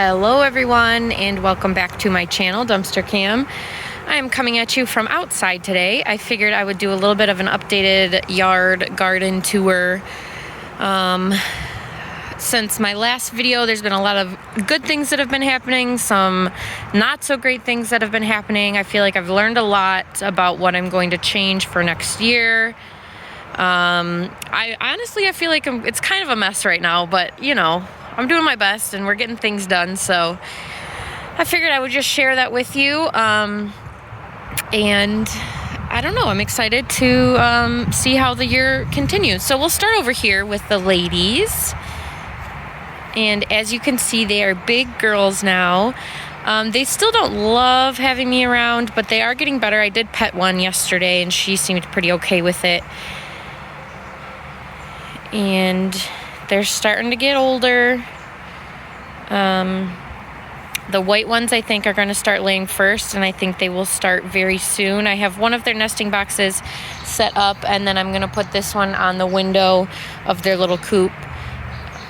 Hello everyone, and welcome back to my channel, Dumpster Cam. I am coming at you from outside today. I figured I would do a little bit of an updated yard garden tour. Since my last video, there's been a lot of good things that have been happening, some not so great things that have been happening. I feel like I've learned a lot about what I'm going to change for next year. I honestly feel like it's kind of a mess right now, but you know, I'm doing my best and we're getting things done, so I figured I would just share that with you. And I don't know, I'm excited to see how the year continues. So we'll start over here with the ladies. And as you can see, they are big girls now. They still don't love having me around, but they are getting better. I did pet one yesterday and she seemed pretty okay with it. And they're starting to get older. The white ones I think are going to start laying first, and I think they will start very soon. I have one of their nesting boxes set up, and then I'm going to put this one on the window of their little coop,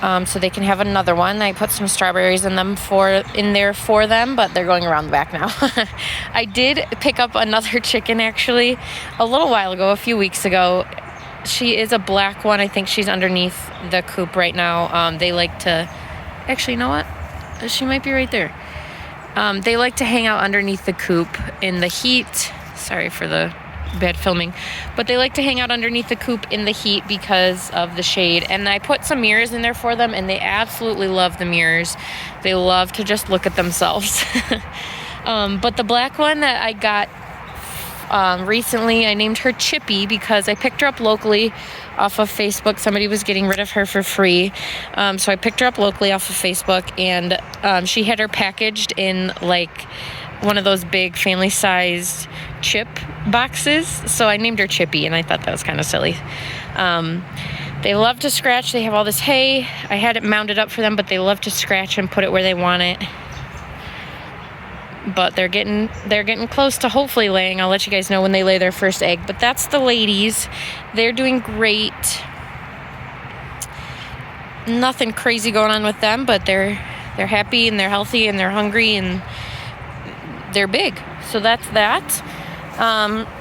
so they can have another one. I put some strawberries in there for them, but they're going around the back now. I did pick up another chicken actually a little while ago, a few weeks ago. She is a black one. I think she's underneath the coop right now. They like to, actually, you know what? She might be right there. They like to hang out underneath the coop in the heat. Sorry for the bad filming. But they like to hang out underneath the coop in the heat because of the shade. And I put some mirrors in there for them, and they absolutely love the mirrors. They love to just look at themselves. But the black one that I got recently, I named her Chippy because I picked her up locally off of Facebook. Somebody was getting rid of her for free, so I picked her up locally off of Facebook, and she had her packaged in like one of those big family-sized chip boxes, so I named her Chippy, and I thought that was kind of silly. They love to scratch. They have all this hay. I had it mounted up for them, but they love to scratch and put it where they want it. But they're getting close to hopefully laying. I'll let you guys know when they lay their first egg. But that's the ladies. They're doing great. Nothing crazy going on with them, but they're happy and they're healthy and they're hungry and they're big. So that's that.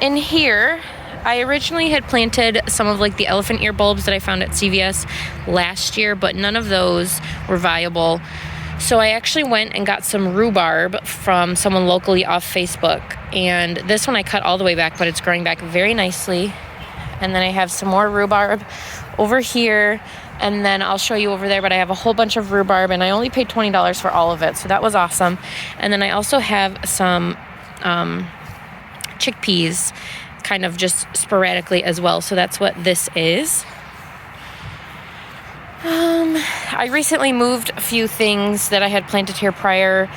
In here, I originally had planted some of like the elephant ear bulbs that I found at CVS last year, but none of those were viable. So I actually went and got some rhubarb from someone locally off Facebook. And this one I cut all the way back, but it's growing back very nicely. And then I have some more rhubarb over here. And then I'll show you over there, but I have a whole bunch of rhubarb, and I only paid $20 for all of it. So that was awesome. And then I also have some chickpeas kind of just sporadically as well. So that's what this is. I recently moved a few things that I had planted here prior.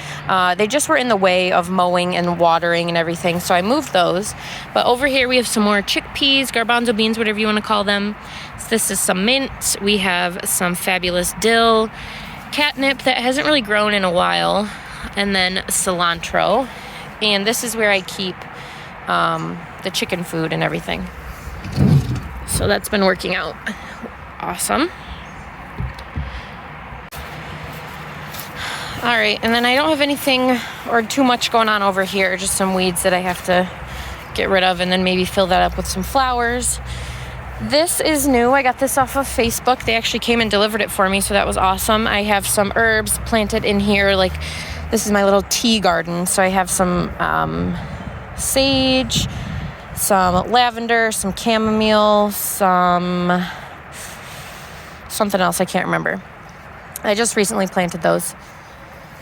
They just were in the way of mowing and watering and everything, so I moved those. But over here we have some more chickpeas, garbanzo beans, whatever you want to call them. So this is some mint. We have some fabulous dill, catnip that hasn't really grown in a while, and then cilantro. And this is where I keep the chicken food and everything. So that's been working out awesome. All right, and then I don't have anything or too much going on over here, just some weeds that I have to get rid of and then maybe fill that up with some flowers. This is new. I got this off of Facebook. They actually came and delivered it for me, so that was awesome. I have some herbs planted in here. Like, this is my little tea garden, so I have some sage, some lavender, some chamomile, something else I can't remember. I just recently planted those.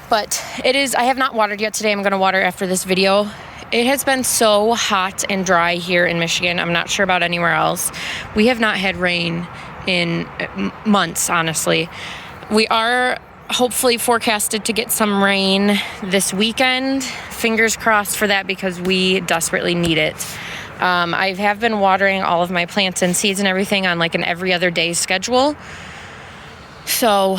But I have not watered yet today. I'm going to water after this video. It has been so hot and dry here in Michigan. I'm not sure about anywhere else. We have not had rain in months, honestly. We are hopefully forecasted to get some rain this weekend. Fingers crossed for that because we desperately need it. I have been watering all of my plants and seeds and everything on like an every other day schedule. So,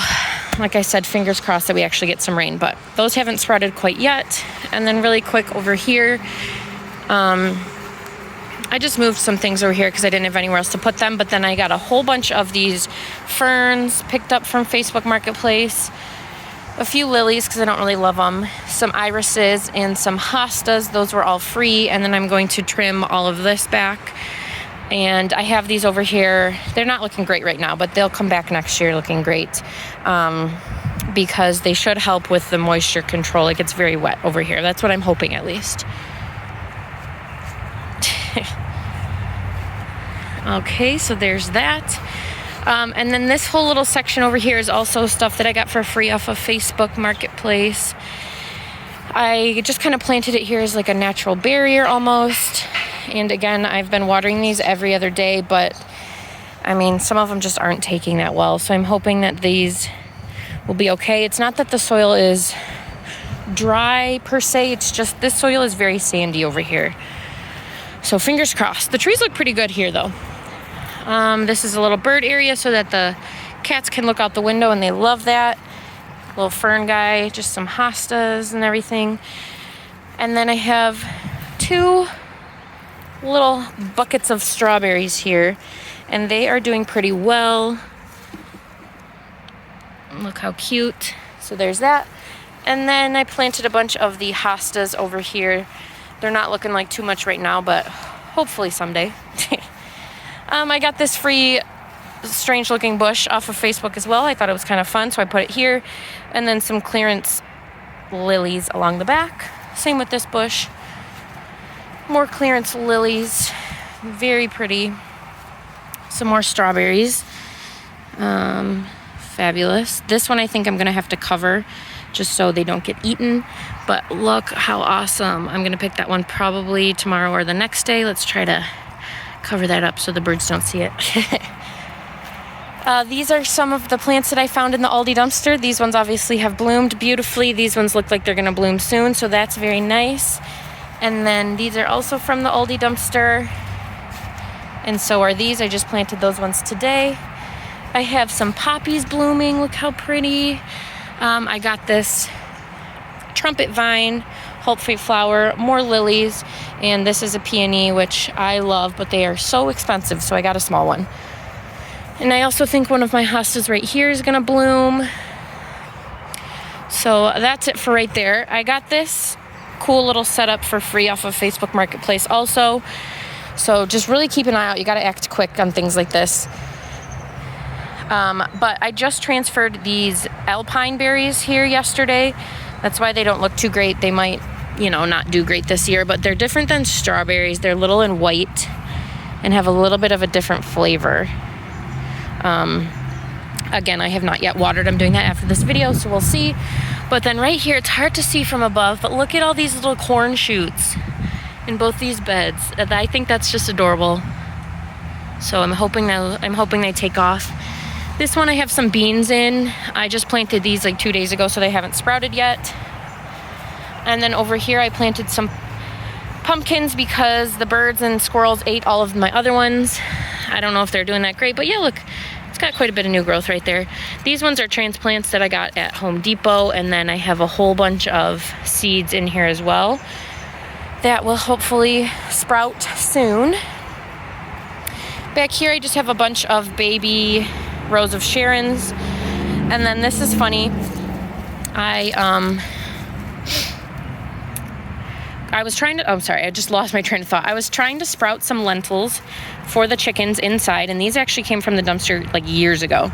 like I said, fingers crossed that we actually get some rain, but those haven't sprouted quite yet. And then really quick over here, I just moved some things over here because I didn't have anywhere else to put them, but then I got a whole bunch of these ferns picked up from Facebook Marketplace. a few lilies because I don't really love them, some irises, and some hostas. Those were all free. And then I'm going to trim all of this back. And I have these over here. They're not looking great right now, but they'll come back next year looking great, because they should help with the moisture control. It gets very wet over here. That's what I'm hoping, at least. Okay, so there's that. And then this whole little section over here is also stuff that I got for free off of Facebook Marketplace. I just kind of planted it here as like a natural barrier almost. And again, I've been watering these every other day, but I mean, some of them just aren't taking that well. So I'm hoping that these will be okay. It's not that the soil is dry per se. It's just this soil is very sandy over here. So fingers crossed. The trees look pretty good here though. This is a little bird area so that the cats can look out the window, and they love that. Little fern guy, just some hostas and everything. And then I have 2 little buckets of strawberries here, and they are doing pretty well. Look how cute. So there's that. And then I planted a bunch of the hostas over here. They're not looking like too much right now, but hopefully someday. I got this free strange looking bush off of Facebook as well. I thought it was kind of fun, so I put it here. And then some clearance lilies along the back. Same with this bush. More clearance lilies. Very pretty. Some more strawberries. Fabulous. This one I think I'm going to have to cover just so they don't get eaten. But look how awesome. I'm going to pick that one probably tomorrow or the next day. Let's try to cover that up so the birds don't see it. These are some of the plants that I found in the Aldi dumpster. These ones obviously have bloomed beautifully. These ones look like they're going to bloom soon, so that's very nice. And then these are also from the Aldi dumpster. And so are these. I just planted those ones today. I have some poppies blooming. Look how pretty. I got this trumpet vine, Hope Fate flower, more lilies, and this is a peony, which I love, but they are so expensive, so I got a small one. And I also think one of my hostas right here is gonna bloom. So that's it for right there. I got this cool little setup for free off of Facebook Marketplace also. So just really keep an eye out. You gotta act quick on things like this. But I just transferred these alpine berries here yesterday. That's why they don't look too great. They might, not do great this year, but they're different than strawberries. They're little and white and have a little bit of a different flavor. Again, I have not yet watered. I'm doing that after this video, so we'll see. But then right here, it's hard to see from above, but look at all these little corn shoots in both these beds. I think that's just adorable. So I'm hoping they take off. This one I have some beans in. I just planted these like 2 days ago, so they haven't sprouted yet. And then over here I planted some pumpkins because the birds and squirrels ate all of my other ones. I don't know if they're doing that great, but yeah, look, it's got quite a bit of new growth right there. These ones are transplants that I got at Home Depot, and then I have a whole bunch of seeds in here as well that will hopefully sprout soon. Back here I just have a bunch of baby Rose of Sharons. And then this is funny. I was trying to, I just lost my train of thought. I was trying to sprout some lentils for the chickens inside, and these actually came from the dumpster like years ago.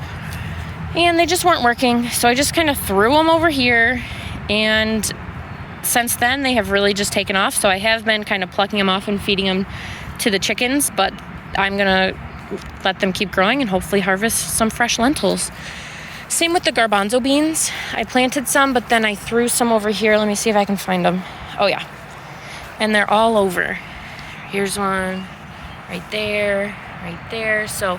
And they just weren't working, so I just kind of threw them over here, and since then they have really just taken off. So I have been kind of plucking them off and feeding them to the chickens, but I'm gonna let them keep growing and hopefully harvest some fresh lentils. Same with the garbanzo beans. I planted some, but then I threw some over here. Let me see if I can find them. Oh yeah. And they're all over. Here's one right there. So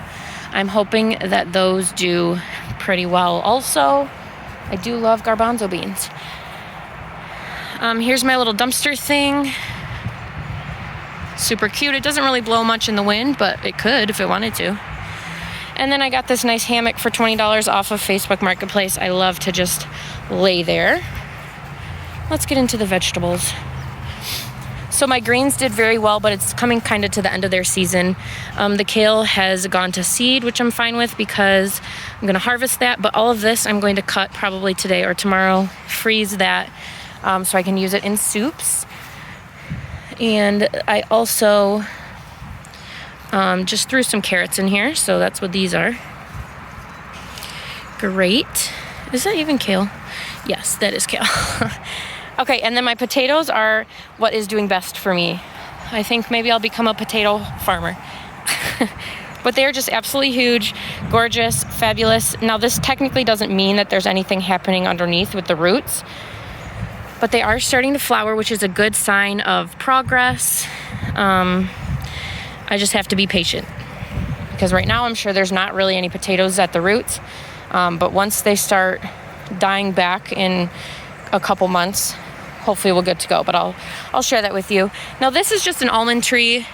I'm hoping that those do pretty well also. I do love garbanzo beans. Here's my little dumpster thing. Super cute. It doesn't really blow much in the wind, but it could if it wanted to. And then I got this nice hammock for $20 off of Facebook Marketplace. I love to just lay there. Let's get into the vegetables. So my greens did very well, but it's coming kind of to the end of their season. The kale has gone to seed, which I'm fine with because I'm going to harvest that. But all of this I'm going to cut probably today or tomorrow, freeze that so I can use it in soups. And I also just threw some carrots in here, so that's what these are. Great. Is that even kale? Yes, that is kale. Okay, and then my potatoes are what is doing best for me. I think maybe I'll become a potato farmer. But they're just absolutely huge, gorgeous, fabulous. Now, this technically doesn't mean that there's anything happening underneath with the roots, but they are starting to flower, which is a good sign of progress. I just have to be patient because right now I'm sure there's not really any potatoes at the roots. But once they start dying back in a couple months, hopefully we'll get to go. But I'll share that with you. Now, this is just an almond tree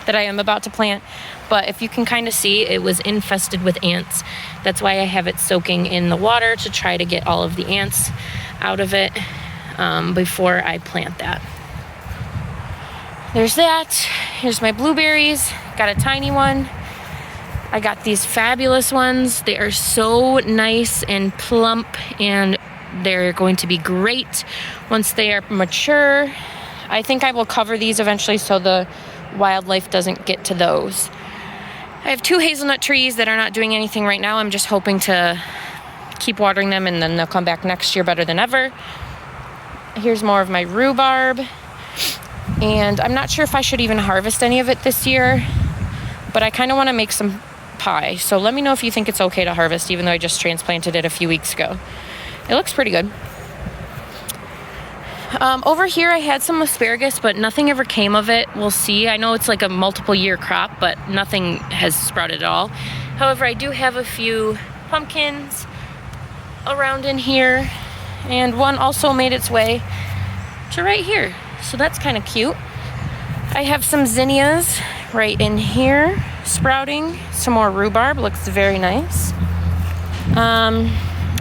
that I am about to plant. But if you can kind of see, it was infested with ants. That's why I have it soaking in the water to try to get all of the ants out of it before I plant that. There's that. Here's my blueberries. Got a tiny one. I got these fabulous ones. They are so nice and plump, and they're going to be great once they are mature. I think I will cover these eventually so the wildlife doesn't get to those. I have 2 hazelnut trees that are not doing anything right now. I'm just hoping to keep watering them and then they'll come back next year better than ever. Here's more of my rhubarb. And I'm not sure if I should even harvest any of it this year, but I kind of want to make some pie. So let me know if you think it's okay to harvest, even though I just transplanted it a few weeks ago. It looks pretty good. Over here I had some asparagus, but nothing ever came of it. We'll see. I know it's like a multiple year crop, but nothing has sprouted at all. However, I do have a few pumpkins around in here, and one also made its way to right here. So that's kind of cute. I have some zinnias right in here sprouting. Some more rhubarb. Looks very nice.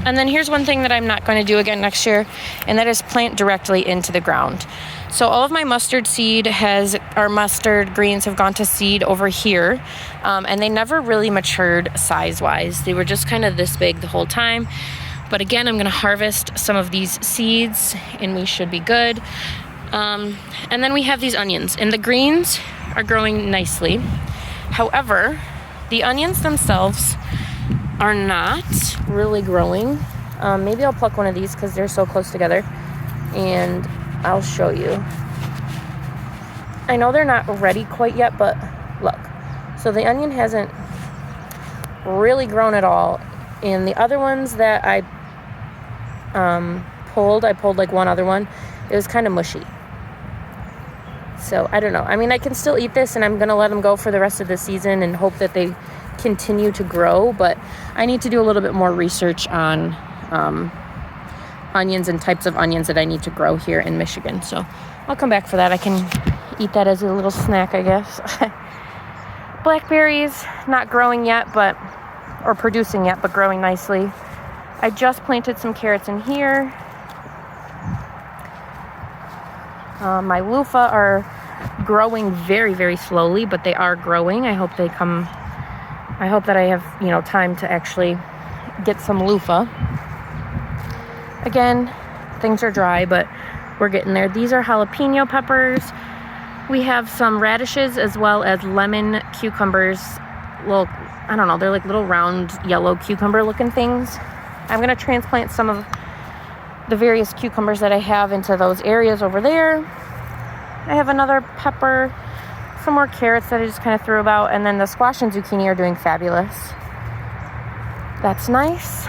And then here's one thing that I'm not going to do again next year, and that is plant directly into the ground. So all of my mustard mustard greens have gone to seed over here, and they never really matured size-wise. They were just kind of this big the whole time. But again, I'm going to harvest some of these seeds, and we should be good. And then we have these onions, and the greens are growing nicely. However, the onions themselves are not really growing. Maybe I'll pluck one of these because they're so close together, and I'll show you. I know they're not ready quite yet, but look. So the onion hasn't really grown at all, and the other ones that I pulled like one other one, it was kind of mushy. So I don't know. I mean, I can still eat this, and I'm going to let them go for the rest of the season and hope that they continue to grow, but I need to do a little bit more research on onions and types of onions that I need to grow here in Michigan. So I'll come back for that. I can eat that as a little snack, I guess. Blackberries, not growing yet, or producing yet, but growing nicely. I just planted some carrots in here. My loofah are growing very, very slowly, but they are growing. I hope that I have, time to actually get some loofah. Again, things are dry, but we're getting there. These are jalapeno peppers. We have some radishes as well as lemon cucumbers. Well, I don't know, they're like little round yellow cucumber looking things. I'm going to transplant some of the various cucumbers that I have into those areas over there. I have another pepper, some more carrots that I just kind of threw about, and then the squash and zucchini are doing fabulous. That's nice.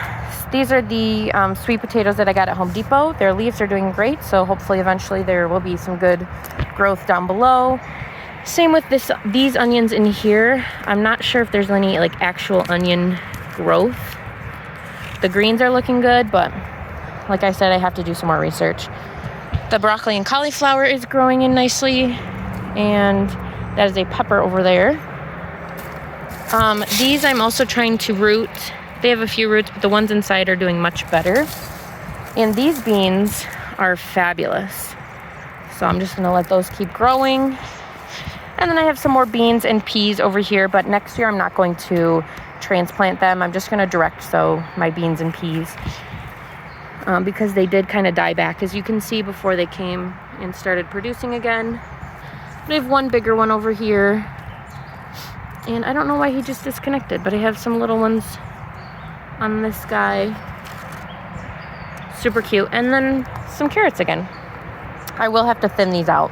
These are the sweet potatoes that I got at Home Depot. Their leaves are doing great, so hopefully eventually there will be some good growth down below. Same with these onions in here. I'm not sure if there's any like actual onion growth. The greens are looking good, but like I said, I have to do some more research. The broccoli and cauliflower is growing in nicely, and that is a pepper over there. These I'm also trying to root. They have a few roots, but the ones inside are doing much better. And these beans are fabulous. So I'm just gonna let those keep growing. And then I have some more beans and peas over here, but next year I'm not going to transplant them. I'm just gonna direct sow my beans and peas because they did kind of die back, as you can see, before they came and started producing again. But I have one bigger one over here, and I don't know why he just disconnected, but I have some little ones on this guy. Super cute. And then some carrots again. I will have to thin these out.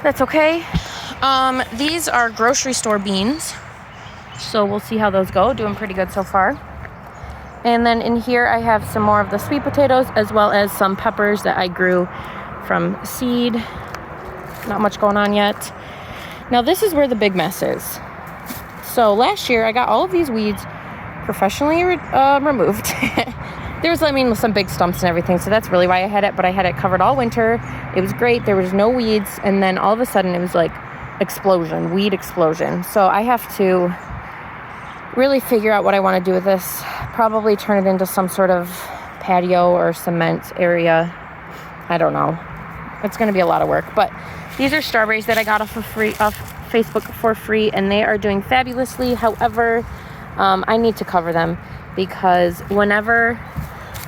That's okay. These are grocery store beans, so we'll see how those go. Doing pretty good so far. And then in here I have some more of the sweet potatoes, as well as some peppers that I grew from seed. Not much going on yet. Now this is where the big mess is. So last year I got all of these weeds professionally removed. There was, some big stumps and everything, so that's really why I had it, but I had it covered all winter. It was great. There was no weeds, and then all of a sudden it was like weed explosion. So I have to really figure out what I want to do with this. Probably turn it into some sort of patio or cement area. I don't know. It's going to be a lot of work, but these are strawberries that I got off Facebook for free, and they are doing fabulously. However, I need to cover them because whenever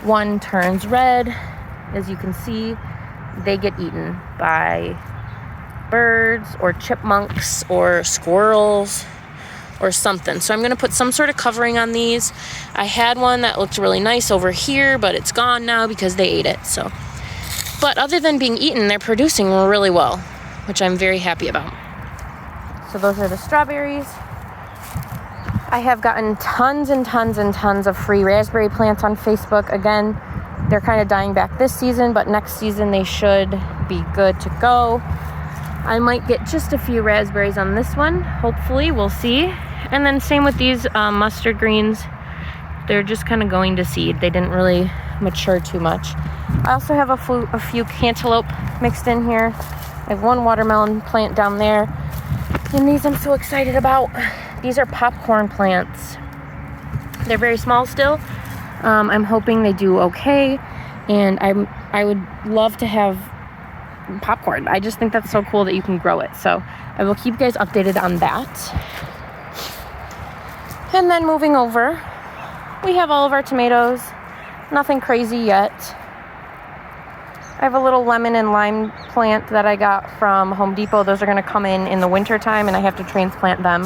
one turns red, as you can see, they get eaten by birds or chipmunks or squirrels or something. So I'm going to put some sort of covering on these. I had one that looked really nice over here, but it's gone now because they ate it. So, but other than being eaten, they're producing really well, which I'm very happy about. So those are the strawberries. I have gotten tons and tons and tons of free raspberry plants on Facebook. Again, they're kind of dying back this season, but next season they should be good to go. I might get just a few raspberries on this one. Hopefully, we'll see. And then same with these mustard greens. They're just kind of going to seed. They didn't really mature too much. I also have a few cantaloupe mixed in here. I have one watermelon plant down there. And these I'm so excited about. These are popcorn plants. They're very small still. I'm hoping they do okay. And I would love to have popcorn. I just think that's so cool that you can grow it. So I will keep you guys updated on that. And then moving over, we have all of our tomatoes. Nothing crazy yet. I have a little lemon and lime plant that I got from Home Depot. Those are going to come in the winter time, and I have to transplant them.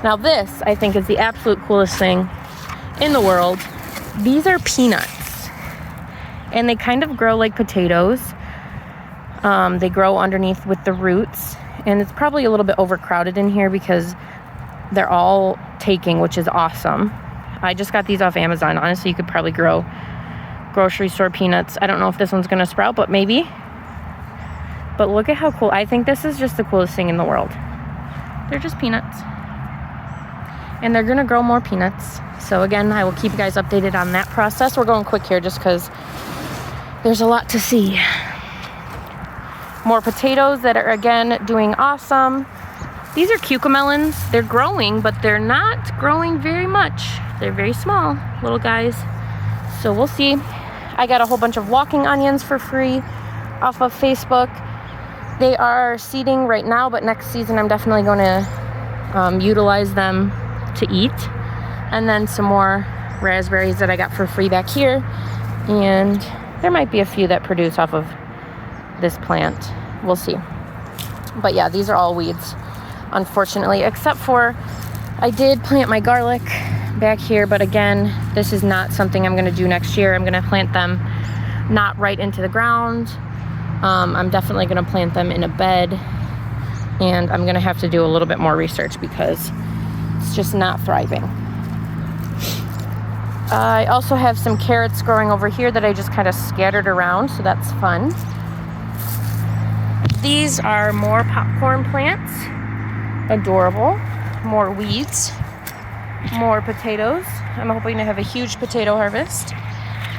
Now this, I think, is the absolute coolest thing in the world. These are peanuts, and they kind of grow like potatoes. They grow underneath with the roots, and it's probably a little bit overcrowded in here because they're all taking, which is awesome. I just got these off Amazon. Honestly, you could probably grow grocery store peanuts. I don't know if this one's gonna sprout, but maybe. But look at how cool. I think this is just the coolest thing in the world. They're just peanuts. And they're gonna grow more peanuts. So again, I will keep you guys updated on that process. We're going quick here just because there's a lot to see. More potatoes that are, again, doing awesome. These are cucamelons. They're growing, but they're not growing very much. They're very small little guys. So we'll see. I got a whole bunch of walking onions for free off of Facebook. They are seeding right now, but next season I'm definitely going to utilize them to eat. And then some more raspberries that I got for free back here. And there might be a few that produce off of this plant. We'll see. But yeah, these are all weeds, unfortunately, except for I did plant my garlic back here, but again, this is not something I'm going to do next year. I'm going to plant them not right into the ground. I'm definitely going to plant them in a bed, and I'm going to have to do a little bit more research because it's just not thriving. I also have some carrots growing over here that I just kind of scattered around, so that's fun. These are more popcorn plants. Adorable. More weeds. More potatoes. I'm hoping to have a huge potato harvest.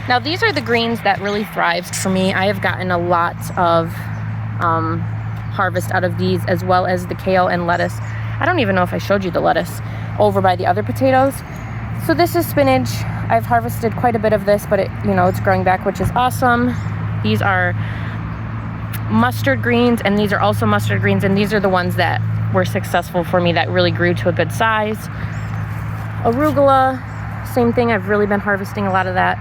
Now these are the greens that really thrived for me. I have gotten a lot of harvest out of these, as well as the kale and lettuce. I don't even know if I showed you the lettuce over by the other potatoes. So this is spinach. I've harvested quite a bit of this, but it's growing back, which is awesome. These are mustard greens, and these are also mustard greens, and these are the ones that were successful for me, that really grew to a good size. Arugula, same thing. I've really been harvesting a lot of that.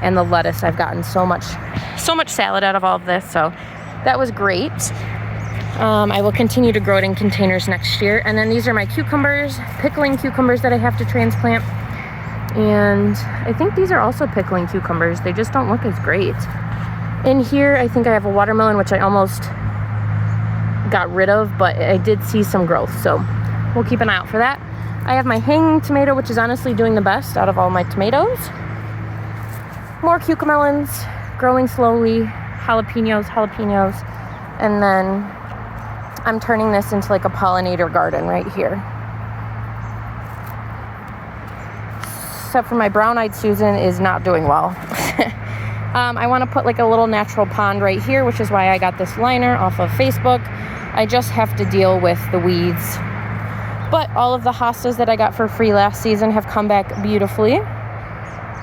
And the lettuce, I've gotten so much salad out of all of this, so that was great. I will continue to grow it in containers next year. And then these are my cucumbers, pickling cucumbers that I have to transplant. And I think these are also pickling cucumbers. They just don't look as great. In here, I think I have a watermelon, which I almost got rid of, but I did see some growth, so we'll keep an eye out for that. I have my hanging tomato, which is honestly doing the best out of all my tomatoes. More cucamelons, growing slowly, jalapenos, and then I'm turning this into like a pollinator garden right here. Except for my brown-eyed Susan is not doing well. I want to put like a little natural pond right here, which is why I got this liner off of Facebook. I just have to deal with the weeds. But all of the hostas that I got for free last season have come back beautifully.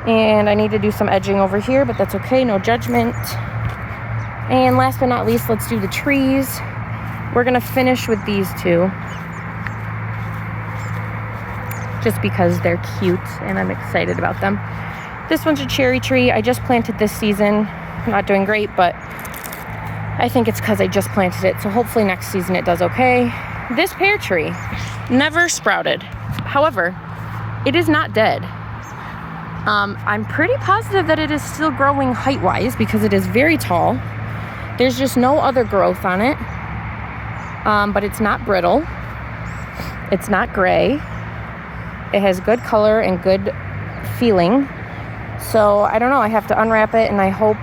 And I need to do some edging over here, but that's okay, no judgment. And last but not least, let's do the trees. We're gonna finish with these two, just because they're cute and I'm excited about them. This one's a cherry tree. I just planted this season. Not doing great, but I think it's because I just planted it, so hopefully next season it does okay. This pear tree never sprouted. However, it is not dead. I'm pretty positive that it is still growing height-wise because it is very tall. There's just no other growth on it. But it's not brittle. It's not gray. It has good color and good feeling. So I don't know, I have to unwrap it, and I hope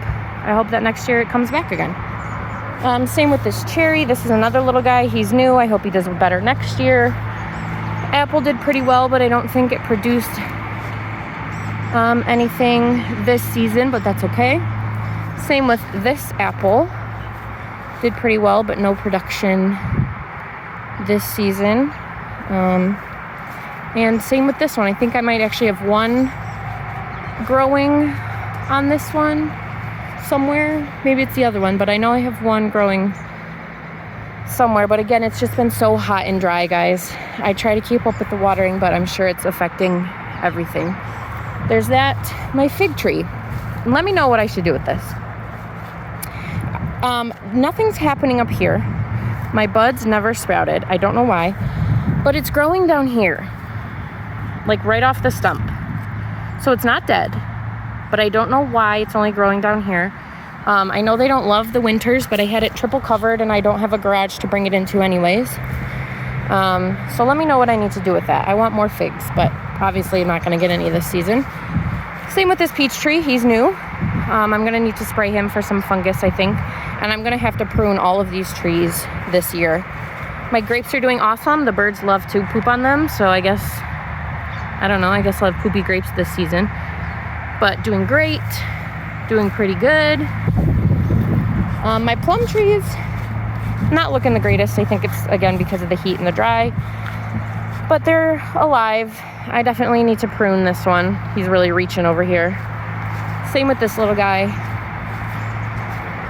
that next year it comes back again. Same with this cherry. This is another little guy. He's new. I hope he does better next year. Apple did pretty well, but I don't think it produced anything this season, but that's okay. Same with this apple. Did pretty well, but no production this season. And same with this one. I think I might actually have one growing on this one somewhere. Maybe it's the other one, but I know I have one growing somewhere. But again, it's just been so hot and dry, guys. I try to keep up with the watering, but I'm sure it's affecting everything. There's that. My fig tree. And let me know what I should do with this. Nothing's happening up here. My buds never sprouted. I don't know why, but it's growing down here, like right off the stump. So it's not dead, but I don't know why it's only growing down here. I know they don't love the winters, but I had it triple covered and I don't have a garage to bring it into anyways. So let me know what I need to do with that. I want more figs, but obviously I'm not going to get any this season. Same with this peach tree. He's new. I'm going to need to spray him for some fungus, I think. And I'm going to have to prune all of these trees this year. My grapes are doing awesome. The birds love to poop on them. So I guess I'll have poopy grapes this season. But doing great. Doing pretty good. My plum trees, not looking the greatest. I think it's, again, because of the heat and the dry. But they're alive. I definitely need to prune this one. He's really reaching over here. Same with this little guy.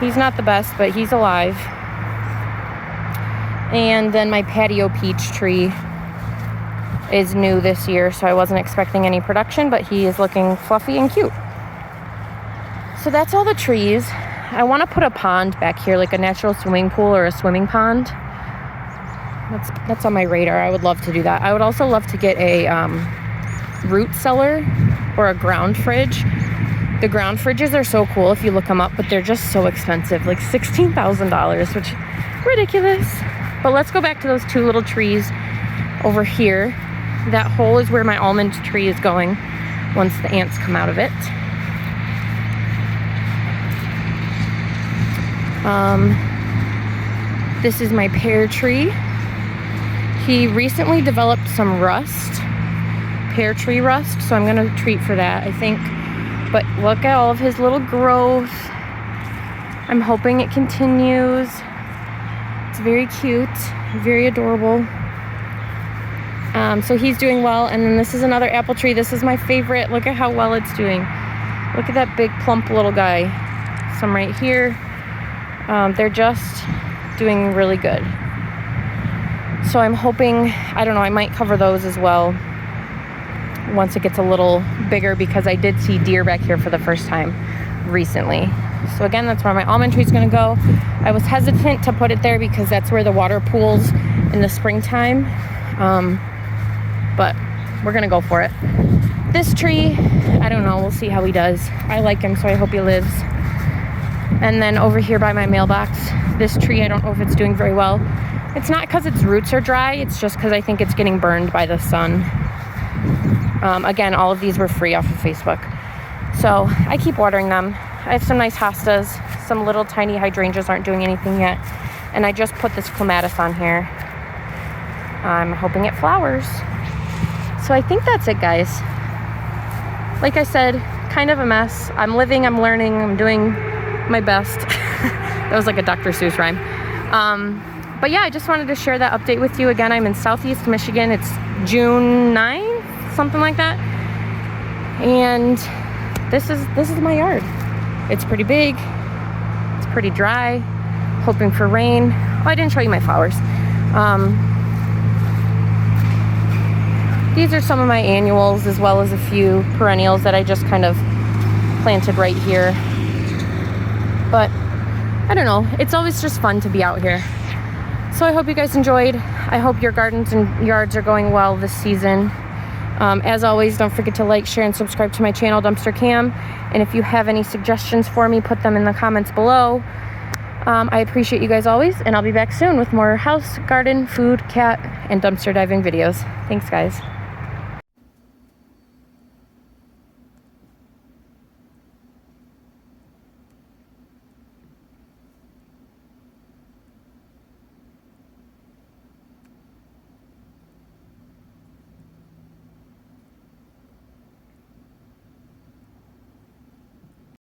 He's not the best, but he's alive. And then my patio peach tree is new this year, so I wasn't expecting any production, but he is looking fluffy and cute. So that's all the trees. I want to put a pond back here, like a natural swimming pool or a swimming pond. That's on my radar. I would love to do that. I would also love to get a root cellar or a ground fridge. The ground fridges are so cool if you look them up, but they're just so expensive, like $16,000, which is ridiculous. But let's go back to those two little trees over here. That hole is where my almond tree is going once the ants come out of it. This is my pear tree. He recently developed some rust, pear tree rust, so I'm going to treat for that, I think. But look at all of his little growth. I'm hoping it continues. It's very cute, very adorable. So he's doing well. And then this is another apple tree. This is my favorite. Look at how well it's doing. Look at that big plump little guy. Some right here. They're just doing really good. So I'm hoping, I don't know, I might cover those as well once it gets a little bigger, because I did see deer back here for the first time recently. So again, that's where my almond tree is going to go. I was hesitant to put it there because that's where the water pools in the springtime. But we're going to go for it. This tree, I don't know. We'll see how he does. I like him, so I hope he lives. And then over here by my mailbox, this tree, I don't know if it's doing very well. It's not because its roots are dry. It's just because I think it's getting burned by the sun. Again, all of these were free off of Facebook. So I keep watering them. I have some nice hostas. Some little tiny hydrangeas aren't doing anything yet. And I just put this clematis on here. I'm hoping it flowers. So I think that's it, guys. Like I said, kind of a mess. I'm living, I'm learning, I'm doing my best. That was like a Dr. Seuss rhyme. But yeah, I just wanted to share that update with you. Again, I'm in Southeast Michigan. It's June 9th, something like that. And this is my yard. It's pretty big. It's pretty dry. Hoping for rain. Oh, I didn't show you my flowers. These are some of my annuals, as well as a few perennials that I just kind of planted right here. But I don't know. It's always just fun to be out here. So I hope you guys enjoyed. I hope your gardens and yards are going well this season. As always, don't forget to like, share, and subscribe to my channel, Dumpster Cam. And if you have any suggestions for me, put them in the comments below. I appreciate you guys always, and I'll be back soon with more house, garden, food, cat, and dumpster diving videos. Thanks, guys.